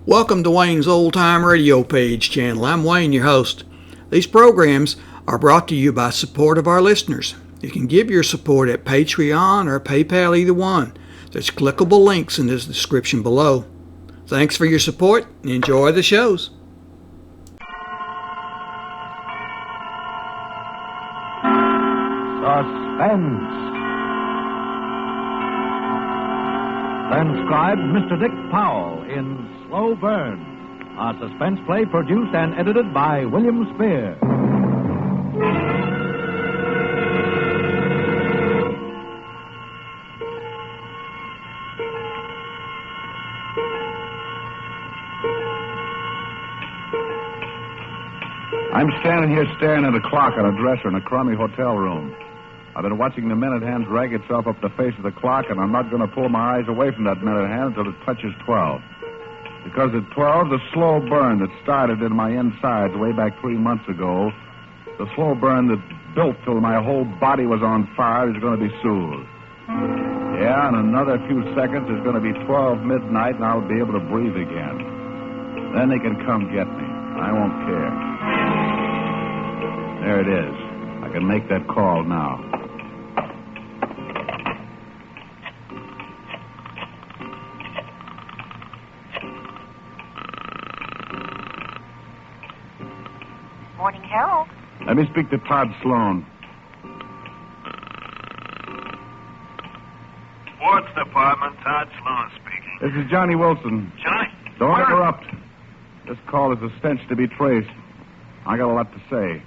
Welcome to Wayne's Old Time Radio Page channel. I'm Wayne, your host. These programs are brought to you by support of our listeners. You can give your support at Patreon or PayPal, either one. There's clickable links in the description below. Thanks for your support and enjoy the shows. Suspense. Transcribed Mr. Dick Powell in Slow Burn, a suspense play produced and edited by William Spear. I'm standing here staring at a clock on a dresser in a crummy hotel room. I've been watching the minute hand drag itself up the face of the clock, and I'm not going to pull my eyes away from that minute hand until it touches 12. Because at 12, the slow burn that started in my insides way back 3 months ago, the slow burn that built till my whole body was on fire, is going to be soothed. Yeah, in another few seconds, it's going to be 12 midnight, and I'll be able to breathe again. Then they can come get me. I won't care. There it is. I can make that call now. Morning Herald. Let me speak to Todd Sloan. Sports Department, Todd Sloan speaking. This is Johnny Wilson. Johnny? Don't interrupt. This call is a stench to be traced. I got a lot to say.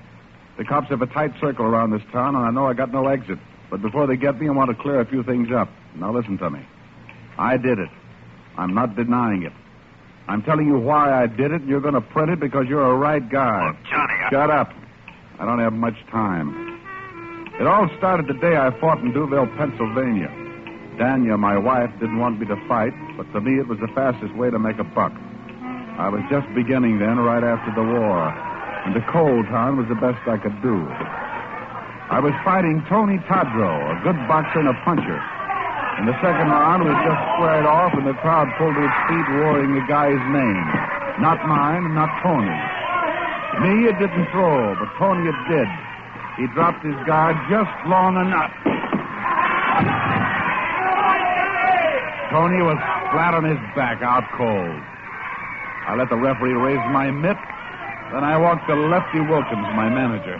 The cops have a tight circle around this town, and I know I got no exit. But before they get me, I want to clear a few things up. Now listen to me. I did it. I'm not denying it. I'm telling you why I did it, and you're going to print it because you're a right guy. Look, Johnny, Shut up. I don't have much time. It all started the day I fought in Duville, Pennsylvania. Dania, my wife, didn't want me to fight, but to me it was the fastest way to make a buck. I was just beginning then, right after the war, and the cold town was the best I could do. I was fighting Tony Tadro, a good boxer and a puncher. And the second round was just squared off, and the crowd pulled to its feet, roaring the guy's name. Not mine, not Tony. Me, it didn't throw, but Tony, it did. He dropped his guard just long enough. Tony was flat on his back, out cold. I let the referee raise my mitt. Then I walked to Lefty Wilkins, my manager.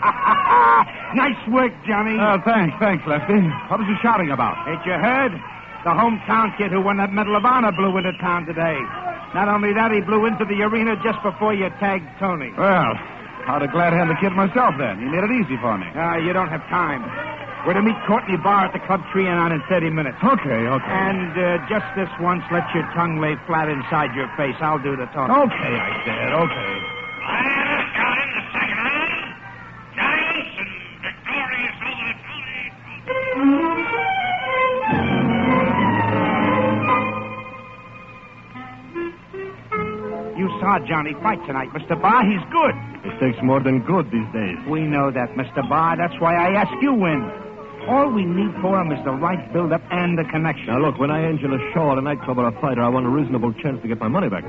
Nice work, Johnny. Thanks, Lefty. What was you shouting about? Ain't you heard? The hometown kid who won that Medal of Honor blew into town today. Not only that, he blew into the arena just before you tagged Tony. Well, I'd have glad hand the kid myself then. You made it easy for me. You don't have time. We're to meet Courtney Barr at the Club Trianon in 30 minutes. Okay. And just this once, let your tongue lay flat inside your face. I'll do the talking. Okay, I said. Okay. Got in the second round. Giants and victorious over Tony. You saw Johnny fight tonight, Mr. Barr. He's good. It takes more than good these days. We know that, Mr. Barr. That's why I ask you in. All we need for him is the right build-up and the connection. Now, look, when I angel a show at a nightclub or a fighter, I want a reasonable chance to get my money back.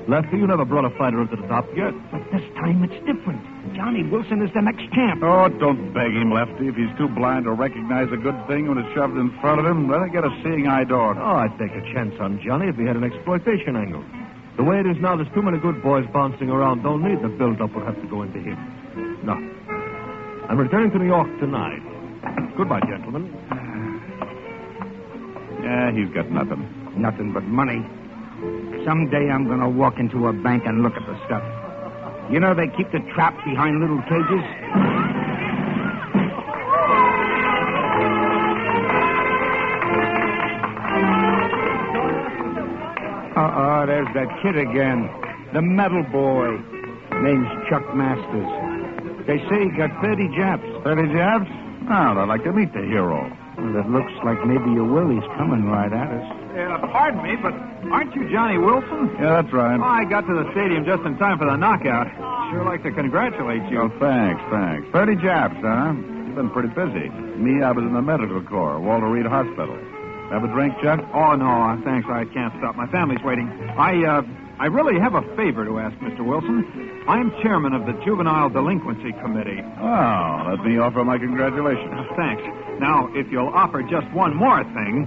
Lefty, you never brought a fighter up to the top yet. But this time it's different. Johnny Wilson is the next champ. Oh, don't beg him, Lefty. If he's too blind to recognize a good thing when it's shoved in front of him, let him get a seeing eye dog. Oh, I'd take a chance on Johnny if he had an exploitation angle. The way it is now, there's too many good boys bouncing around. Don't need the build-up will have to go into him. No. I'm returning to New York tonight. Goodbye, gentlemen. Yeah, he's got nothing. Nothing but money. Someday I'm going to walk into a bank and look at the stuff. You know they keep the trap behind little cages? There's that kid again. The metal boy. Name's Chuck Masters. They say he got 30 jabs. 30 jabs? Oh, I'd like to meet the hero. Well, it looks like maybe your Willie's coming right at us. Pardon me, but aren't you Johnny Wilson? Yeah, that's right. Oh, I got to the stadium just in time for the knockout. Sure like to congratulate you. Oh, thanks. 30 jabs, huh? You've been pretty busy. Me, I was in the medical corps, Walter Reed Hospital. Have a drink, Chuck? Oh, no, thanks. I can't stop. My family's waiting. I really have a favor to ask, Mr. Wilson. I'm chairman of the Juvenile Delinquency Committee. Oh, let me offer my congratulations. Thanks. Now, if you'll offer just one more thing,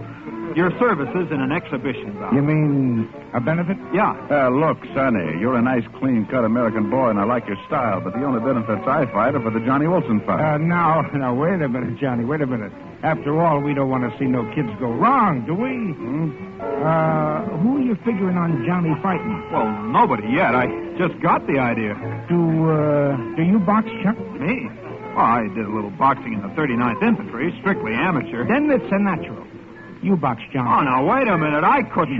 your services in an exhibition bout. You mean a benefit? Yeah. Look, Sonny, you're a nice, clean-cut American boy, and I like your style, but the only benefits I fight are for the Johnny Wilson fight. Now, wait a minute, Johnny, wait a minute. After all, we don't want to see no kids go wrong, do we? Who are you figuring on Johnny fighting? Well, nobody yet. I just got the idea. Do you box, Chuck? Me? Well, I did a little boxing in the 39th Infantry, strictly amateur. Then it's a natural. You box, Johnny. Oh, now, wait a minute. I couldn't.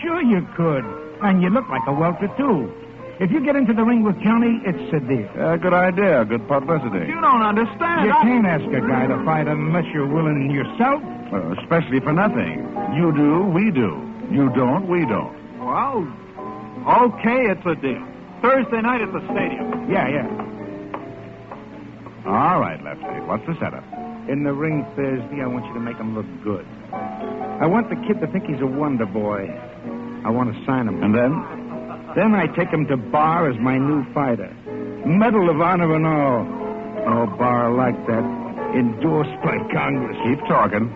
Sure you could. And you look like a welter, too. If you get into the ring with Johnny, it's a deal. Good idea. Good publicity. You don't understand. You can't ask a guy to fight unless you're willing yourself. Especially for nothing. You do, we do. You don't, we don't. Well, okay, it's a deal. Thursday night at the stadium. Yeah. All right, Lefty. What's the setup? In the ring Thursday, I want you to make him look good. I want the kid to think he's a wonder boy. I want to sign him. And then? Then I take him to Bar as my new fighter. Medal of Honor and all. Oh, Bar like that. Endorsed by Congress. Keep talking.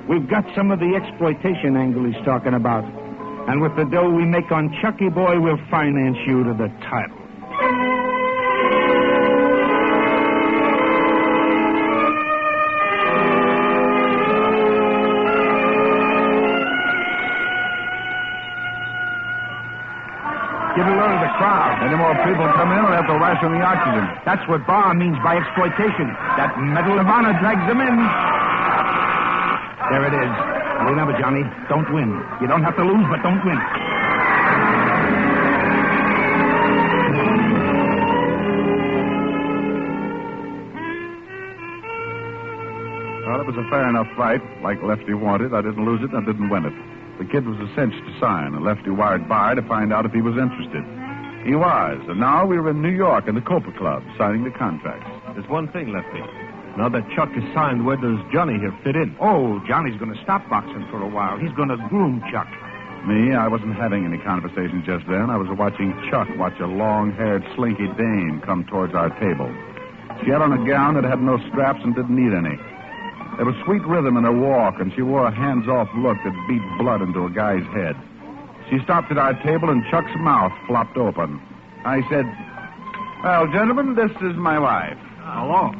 We've got some of the exploitation angle he's talking about. And with the dough we make on Chucky Boy, we'll finance you to the title. Give a load of the crowd. Any more people come in, we'll have to ration the oxygen. That's what Bar means by exploitation. That Medal of Honor drags them in. There it is. Remember, Johnny, don't win. You don't have to lose, but don't win. Well, it was a fair enough fight. Like Lefty wanted. I didn't lose it, and I didn't win it. The kid was a cinch to sign, and Lefty wired Bar to find out if he was interested. He was, and now we were in New York in the Copa Club, signing the contracts. There's one thing, Lefty. Now that Chuck is signed, where does Johnny here fit in? Oh, Johnny's going to stop boxing for a while. He's going to groom Chuck. Me, I wasn't having any conversation just then. I was watching Chuck watch a long-haired, slinky dame come towards our table. She had on a gown that had no straps and didn't need any. There was sweet rhythm in her walk, and she wore a hands-off look that beat blood into a guy's head. She stopped at our table, and Chuck's mouth flopped open. I said, "Well, gentlemen, this is my wife." Hello.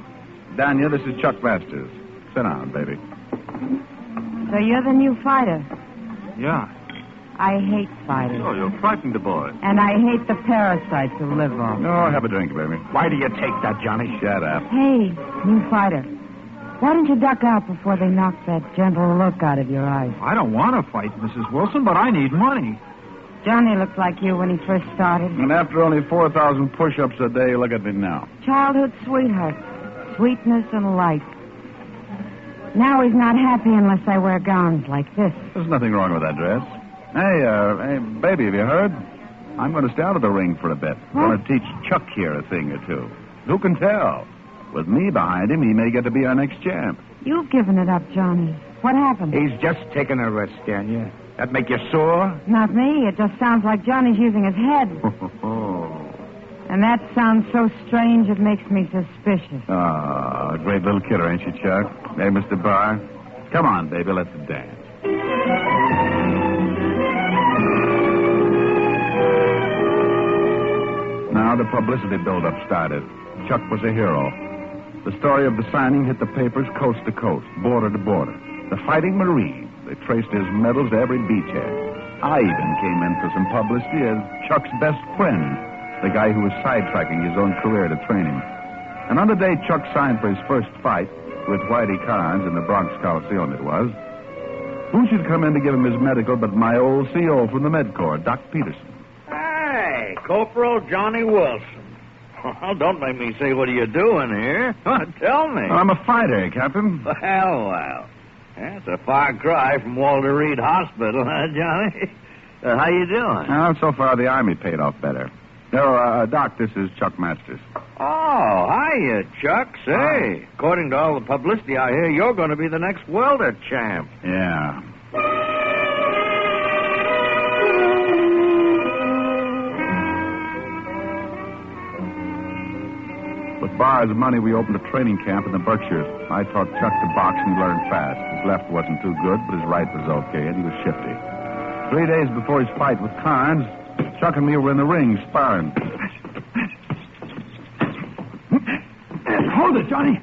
Danya, this is Chuck Masters. Sit down, baby. So you're the new fighter. Yeah. I hate fighters. Oh, you're frightened the boy. And I hate the parasites who live on. No, have a drink, baby. Why do you take that, Johnny? Shut up. Hey, new fighter. Why don't you duck out before they knock that gentle look out of your eyes? I don't want to fight, Mrs. Wilson, but I need money. Johnny looked like you when he first started. And after only 4,000 push-ups a day, look at me now. Childhood sweetheart. Sweetness and light. Now he's not happy unless I wear gowns like this. There's nothing wrong with that dress. Hey, baby, have you heard? I'm going to stay out of the ring for a bit. I'm going to teach Chuck here a thing or two. Who can tell? With me behind him, he may get to be our next champ. You've given it up, Johnny. What happened? He's just taking a rest, Danya. That make you sore? Not me. It just sounds like Johnny's using his head. And that sounds so strange it makes me suspicious. Ah, great little kidder, ain't she, Chuck? Hey, Mr. Barr. Come on, baby, let's dance. Now the publicity build-up started. Chuck was a hero. The story of the signing hit the papers coast to coast, border to border. The Fighting Marine. They traced his medals to every beachhead. I even came in for some publicity as Chuck's best friend, the guy who was sidetracking his own career to train him. And on the day Chuck signed for his first fight, with Whitey Carnes in the Bronx Coliseum it was, who should come in to give him his medical but my old CO from the Med Corps, Doc Peterson. Hey, Corporal Johnny Wilson. Well, don't make me say, what are you doing here? Tell me. I'm a fighter, Captain. Well. That's a far cry from Walter Reed Hospital, huh, Johnny? How you doing? Well, so far the Army paid off better. No, Doc, this is Chuck Masters. Oh, hiya, Chuck. Say, according to all the publicity I hear, you're going to be the next welter champ. Yeah. Bar's money, we opened a training camp in the Berkshires. I taught Chuck to box, and he learned fast. His left wasn't too good, but his right was okay, and he was shifty. 3 days before his fight with Carnes, Chuck and me were in the ring sparring. Hold it, Johnny.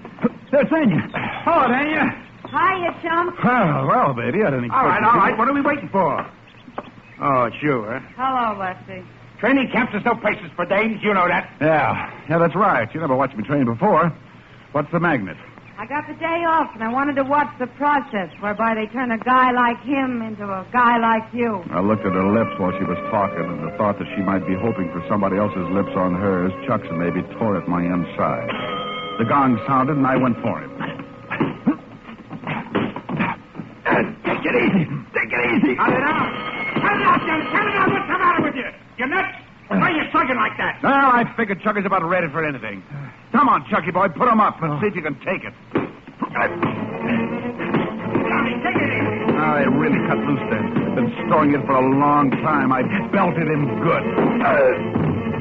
There's Dania. Hello, Dania. Hiya, chum. Well, baby, I didn't expect All right. What are we waiting for? Oh, it's you, huh? Hello, Lefty. Training camps, there's no places for dames. You know that. Yeah, that's right. You never watched me train before. What's the magnet? I got the day off, and I wanted to watch the process whereby they turn a guy like him into a guy like you. I looked at her lips while she was talking, and the thought that she might be hoping for somebody else's lips on hers, Chuck's and maybe tore at my inside. The gong sounded, and I went for him. Take it easy. Cut it out, Johnny. Cut it out. What's the matter with you? You nuts? Why are you slugging like that? Well, I figured Chucky's about ready for anything. Come on, Chucky boy, put him up. Let's see if you can take it. Johnny, take it easy. I really cut loose then. I've been storing it for a long time. I belted him good.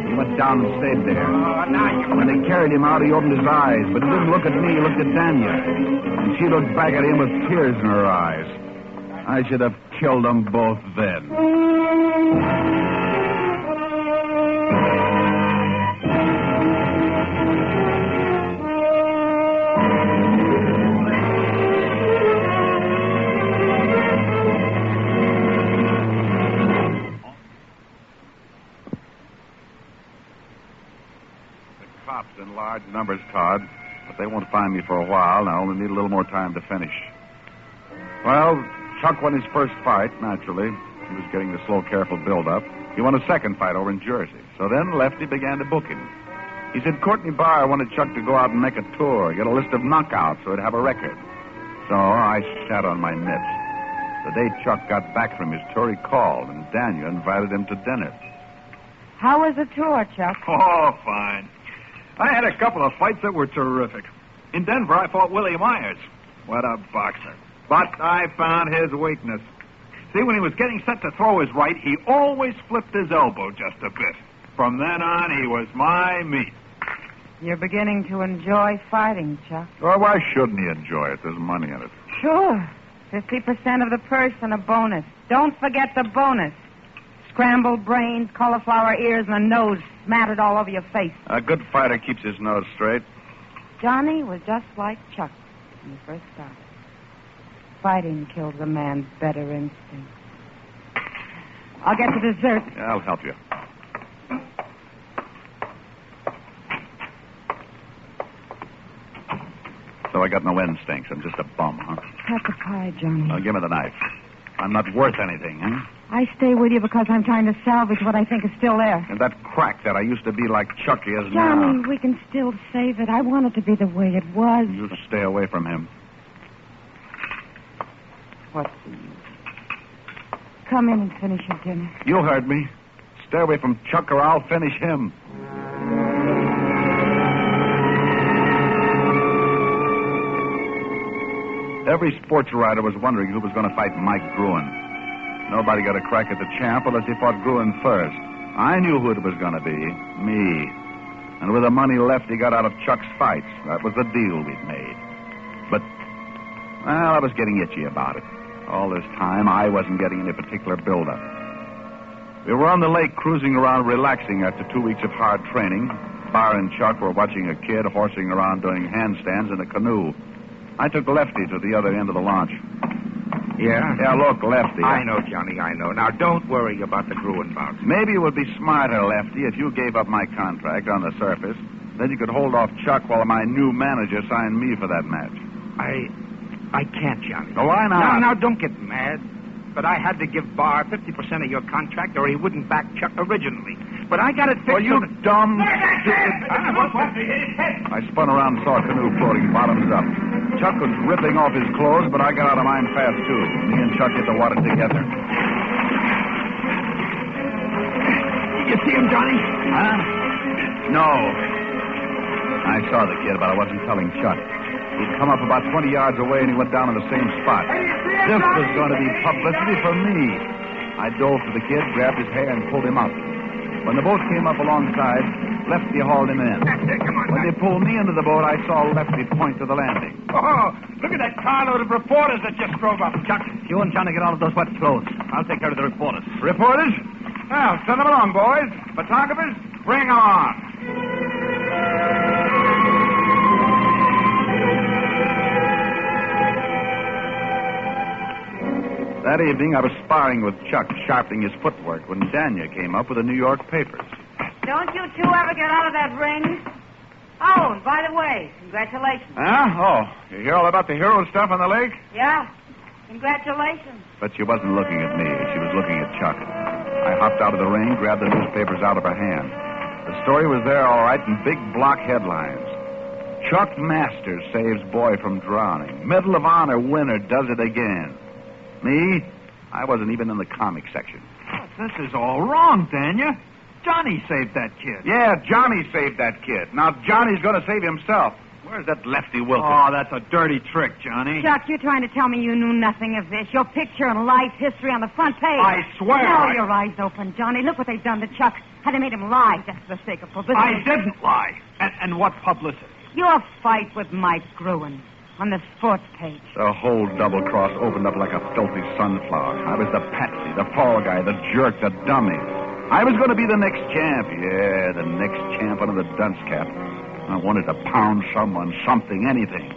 He went down and stayed there. When they carried him out, he opened his eyes, but he didn't look at me. He looked at Dania. And she looked back at him with tears in her eyes. I should have killed them both then. In large numbers, Todd, but they won't find me for a while, and I only need a little more time to finish. Well, Chuck won his first fight, naturally. He was getting the slow, careful build-up. He won a second fight over in Jersey. So then Lefty began to book him. He said Courtney Barr wanted Chuck to go out and make a tour, get a list of knockouts so he'd have a record. So I sat on my mitts. The day Chuck got back from his tour, he called, and Daniel invited him to dinner. How was the tour, Chuck? Oh, fine. I had a couple of fights that were terrific. In Denver, I fought Willie Myers. What a boxer. But I found his weakness. See, when he was getting set to throw his right, he always flipped his elbow just a bit. From then on, he was my meat. You're beginning to enjoy fighting, Chuck. Well, why shouldn't he enjoy it? There's money in it. Sure. 50% of the purse and a bonus. Don't forget the bonus. Scrambled brains, cauliflower ears, and a nose smattered all over your face. A good fighter keeps his nose straight. Johnny was just like Chuck when he first started. Fighting kills a man's better instincts. I'll get the dessert. Yeah, I'll help you. So I got no instincts. I'm just a bum, huh? Have the pie, Johnny. Now, give me the knife. I'm not worth anything, huh? I stay with you because I'm trying to salvage what I think is still there. And that crack that I used to be like Chucky is Johnny, now. we can still save it. I want it to be the way it was. You stay away from him. What's the use? Come in and finish your dinner. You heard me. Stay away from Chuck or I'll finish him. Every sports writer was wondering who was going to fight Mike Gruen. Nobody got a crack at the champ unless he fought Gruen first. I knew who it was going to be. Me. And with the money left he got out of Chuck's fights, that was the deal we'd made. But, well, I was getting itchy about it. All this time, I wasn't getting any particular build-up. We were on the lake cruising around relaxing after 2 weeks of hard training. Barr and Chuck were watching a kid horsing around doing handstands in a canoe. I took Lefty to the other end of the launch. Yeah? Yeah, look, Lefty. I know, Johnny, I know. Now, don't worry about the Gruen bout. Maybe it would be smarter, Lefty, if you gave up my contract on the surface. Then you could hold off Chuck while my new manager signed me for that match. I can't, Johnny. Oh, why not? Now, don't get mad. But I had to give Barr 50% of your contract or he wouldn't back Chuck originally. But I got it fixed. Well, you dumb... I spun around and saw a canoe floating bottoms up. Chuck was ripping off his clothes, but I got out of mine fast, too. Me and Chuck hit the water together. You see him, Johnny? Huh? No. I saw the kid, but I wasn't telling Chuck. He'd come up about 20 yards away, and he went down in the same spot. This was going to be publicity for me. I dove for the kid, grabbed his hair, and pulled him up. When the boat came up alongside, Lefty hauled him in. Come on. When they pulled me into the boat, I saw Lefty point to the landing. Oh, look at that carload of reporters that just drove up. Chuck, you and Johnny get out of those wet clothes. I'll take care of the reporters. Reporters? Well, send them along, boys. Photographers, bring them on. That evening, I was sparring with Chuck, sharpening his footwork, when Danya came up with the New York papers. Don't you two ever get out of that ring? Oh, and by the way, congratulations. Huh? Oh, you hear all about the hero stuff on the lake? Yeah, congratulations. But she wasn't looking at me. She was looking at Chuck. I hopped out of the ring, grabbed the newspapers out of her hand. The story was there all right in big block headlines. Chuck Masters saves boy from drowning. Medal of Honor winner does it again. Me? I wasn't even in the comic section. This is all wrong, Danya. Johnny saved that kid. Yeah, Johnny saved that kid. Now Johnny's going to save himself. Where's that Lefty Wilkins? Oh, that's a dirty trick, Johnny. Chuck, you're trying to tell me you knew nothing of this. Your picture and life history on the front page. I swear. Now your eyes open, Johnny. Look what they've done to Chuck. How they made him lie just for the sake of publicity. I didn't lie. And what publicity? Your fight with Mike Gruen on the sports page. The whole double cross opened up like a filthy sunflower. I was the patsy, the fall guy, the jerk, the dummy. I was going to be the next champ. Yeah, the next champ under the dunce cap. I wanted to pound someone, something, anything.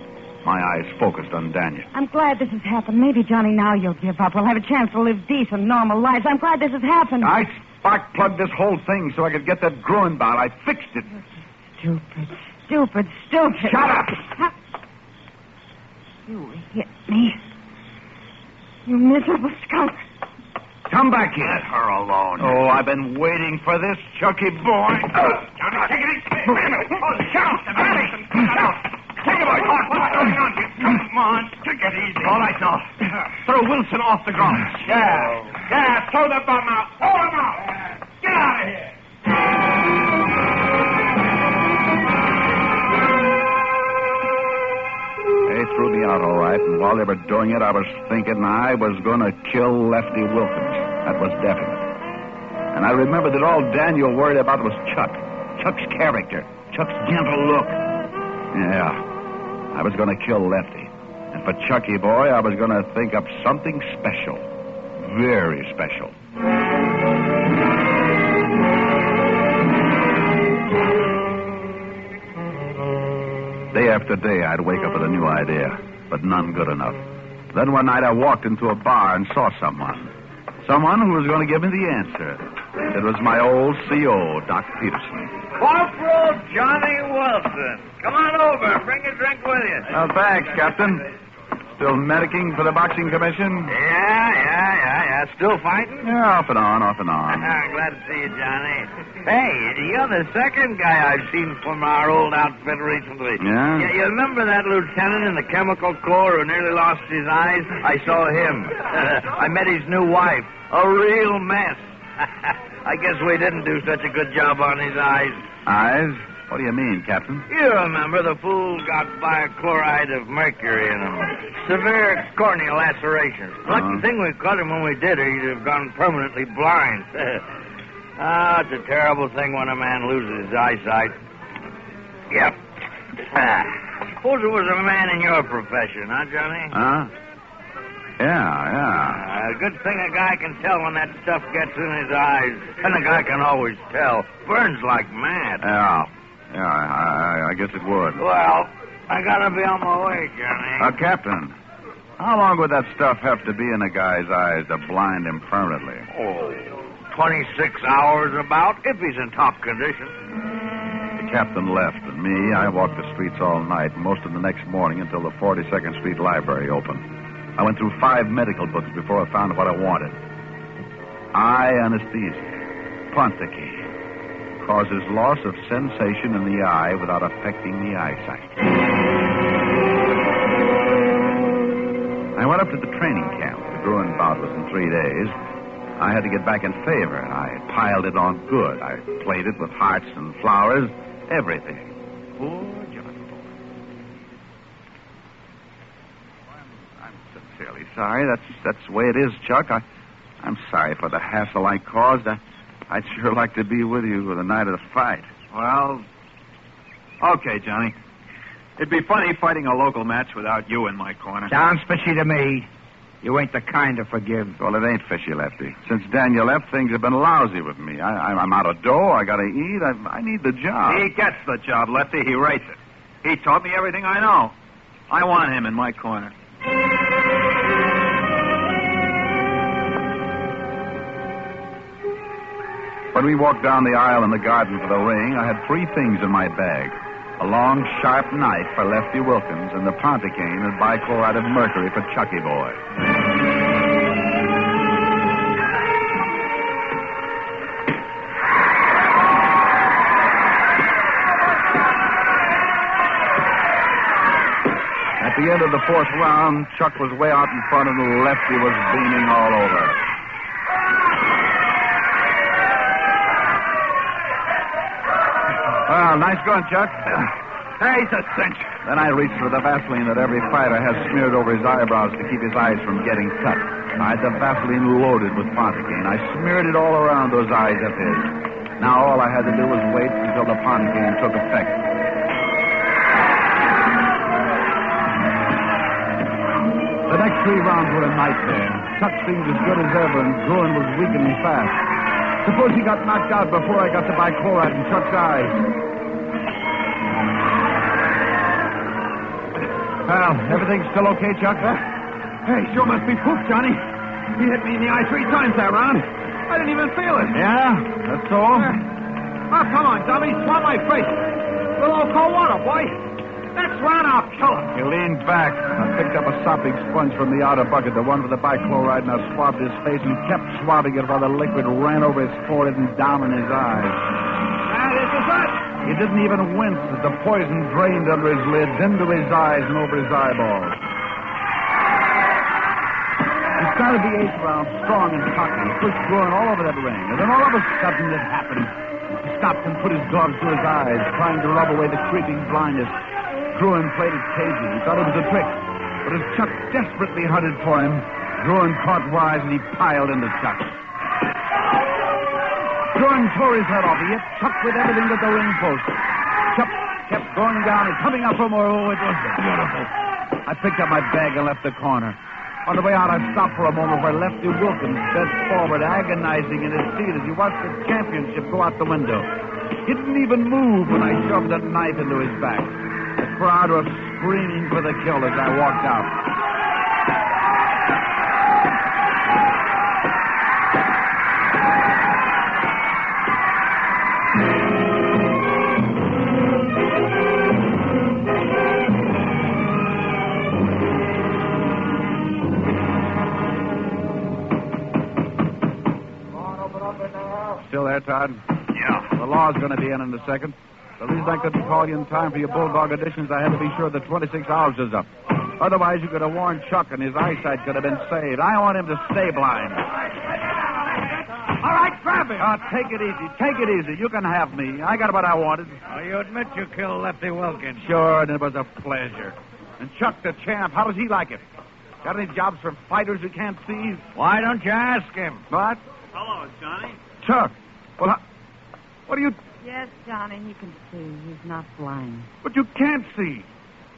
My eyes focused on Daniel. I'm glad this has happened. Maybe, Johnny, now you'll give up. We'll have a chance to live decent, normal lives. I'm glad this has happened. I spark-plugged this whole thing so I could get that Gruen bout. I fixed it. Stupid. Shut up! You hit me. You miserable skunk. Come back here. Let her alone. Oh, I've been waiting for this, Chucky boy. Johnny, take it easy. Wait a minute. Oh, shut up, Peterson. Take it, boy. What's going on here? Come on. Take it easy. All right, now. Throw Wilson off the ground. Yeah, throw the bum out. Throw him out. Get out of here. They threw me out all right, and while they were doing it, I was thinking I was going to kill Lefty Wilkins. That was definite. And I remembered that all Daniel worried about was Chuck. Chuck's character. Chuck's gentle look. Yeah, I was going to kill Lefty. And for Chucky boy, I was going to think up something special. Very special. Day after day, I'd wake up with a new idea, but none good enough. Then one night I walked into a bar and saw someone. Someone who was going to give me the answer. It was my old CO, Doc Peterson. Corporal Johnny Wilson. Come on over. Bring a drink with you. Oh, thanks, Captain. Still medicing for the boxing commission? Yeah. Still fighting? Yeah, off and on. Glad to see you, Johnny. Hey, you're the second guy I've seen from our old outfit recently. Yeah? You remember that lieutenant in the chemical corps who nearly lost his eyes? I saw him. I met his new wife. A real mess. I guess we didn't do such a good job on his eyes. Eyes? What do you mean, Captain? You remember the fool got bichloride of mercury in him. Severe corneal lacerations. Lucky thing we caught him when we did, or he'd have gone permanently blind. It's a terrible thing when a man loses his eyesight. Yep. Suppose it was a man in your profession, huh, Johnny? Huh? Yeah. Good thing a guy can tell when that stuff gets in his eyes. And a guy can always tell. Burns like mad. Yeah, I guess it would. Well, I gotta be on my way, Johnny. Captain, how long would that stuff have to be in a guy's eyes to blind him permanently? 26 hours about, if he's in top condition. The captain left, and me, I walked the streets all night, most of the next morning until the 42nd Street Library opened. I went through 5 medical books before I found what I wanted. Eye anesthesia. Ponticate. Causes loss of sensation in the eye without affecting the eyesight. I went up to the training camp. The Gruen bout was in 3 days. I had to get back in favor. I piled it on good. I played it with hearts and flowers, everything. Poor Johnny boy. I'm sincerely sorry. That's the way it is, Chuck. I'm sorry for the hassle I caused. I'd sure like to be with you the night of the fight. Well, okay, Johnny. It'd be funny fighting a local match without you in my corner. Sounds fishy to me. You ain't the kind to forgive. Well, it ain't fishy, Lefty. Since Daniel left, things have been lousy with me. I'm out of dough. I got to eat. I need the job. He gets the job, Lefty. He rates it. He taught me everything I know. I want him in my corner. When we walked down the aisle in the garden for the ring, I had 3 things in my bag. A long, sharp knife for Lefty Wilkins and the Ponticane and bichloride of mercury for Chucky Boy. At the end of the 4th round, Chuck was way out in front and Lefty was beaming all over. Well, nice going, Chuck. Hey, he's a cinch. Then I reached for the Vaseline that every fighter has smeared over his eyebrows to keep his eyes from getting cut. I had the Vaseline loaded with Ponticane. I smeared it all around those eyes of his. Now all I had to do was wait until the Ponticane took effect. The next 3 rounds were a nightmare. Chuck seemed as good as ever, and Gruen was weakening fast. Suppose he got knocked out before I got the bichloride in Chuck's eyes. Well, everything's still okay, Chuck? Hey, sure must be poop, Johnny. He hit me in the eye 3 times that round. I didn't even feel it. Yeah? That's all? Oh, come on, dummy. Swat my face. Little cold water, boy. Next round, I'll kill him. He leaned back. I picked up a sopping sponge from the outer bucket, the one with the bichloride, and I swabbed his face and kept swabbing it while the liquid ran over his forehead and down in his eyes. This is it. He didn't even wince as the poison drained under his lids, into his eyes and over his eyeballs. He started the 8th round strong and cocky, pushed Gruen all over that ring, and then all of a sudden it happened. He stopped and put his gloves to his eyes, trying to rub away the creeping blindness. Gruen played it cagey. He thought it was a trick. But as Chuck desperately hunted for him, Gruen caught wise and he piled into Chuck. Gruen tore his head off. He hit Chuck with everything but the ring post. Chuck kept going down and coming up for more. Oh, it was beautiful. I picked up my bag and left the corner. On the way out, I stopped for a moment where Lefty Wilkins bent forward, agonizing in his seat as he watched the championship go out the window. He didn't even move when I shoved that knife into his back. The crowd was screaming for the kill as I walked out. Still there, Todd? Yeah. The law's going to be in a second. The reason I couldn't call you in time for your Bulldog auditions, I had to be sure the 26 hours is up. Otherwise, you could have warned Chuck and his eyesight could have been saved. I want him to stay blind. All right, grab him. Take it easy. Take it easy. You can have me. I got what I wanted. Oh, you admit you killed Lefty Wilkins. Sure, and it was a pleasure. And Chuck the champ, how does he like it? Got any jobs for fighters who can't see? Why don't you ask him? What? Hello, Johnny. Chuck. Well, what do you... Yes, Johnny, he can see. He's not blind. But you can't see.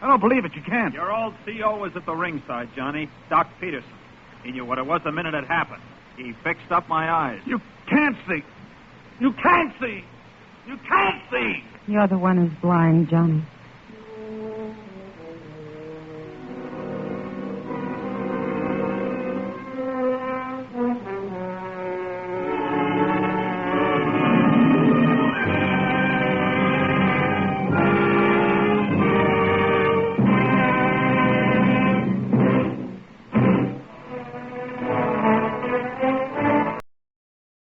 I don't believe it. You can't. Your old CO was at the ringside, Johnny. Doc Peterson. He knew what it was the minute it happened. He fixed up my eyes. You can't see. You can't see. You can't see. You're the one who's blind, Johnny.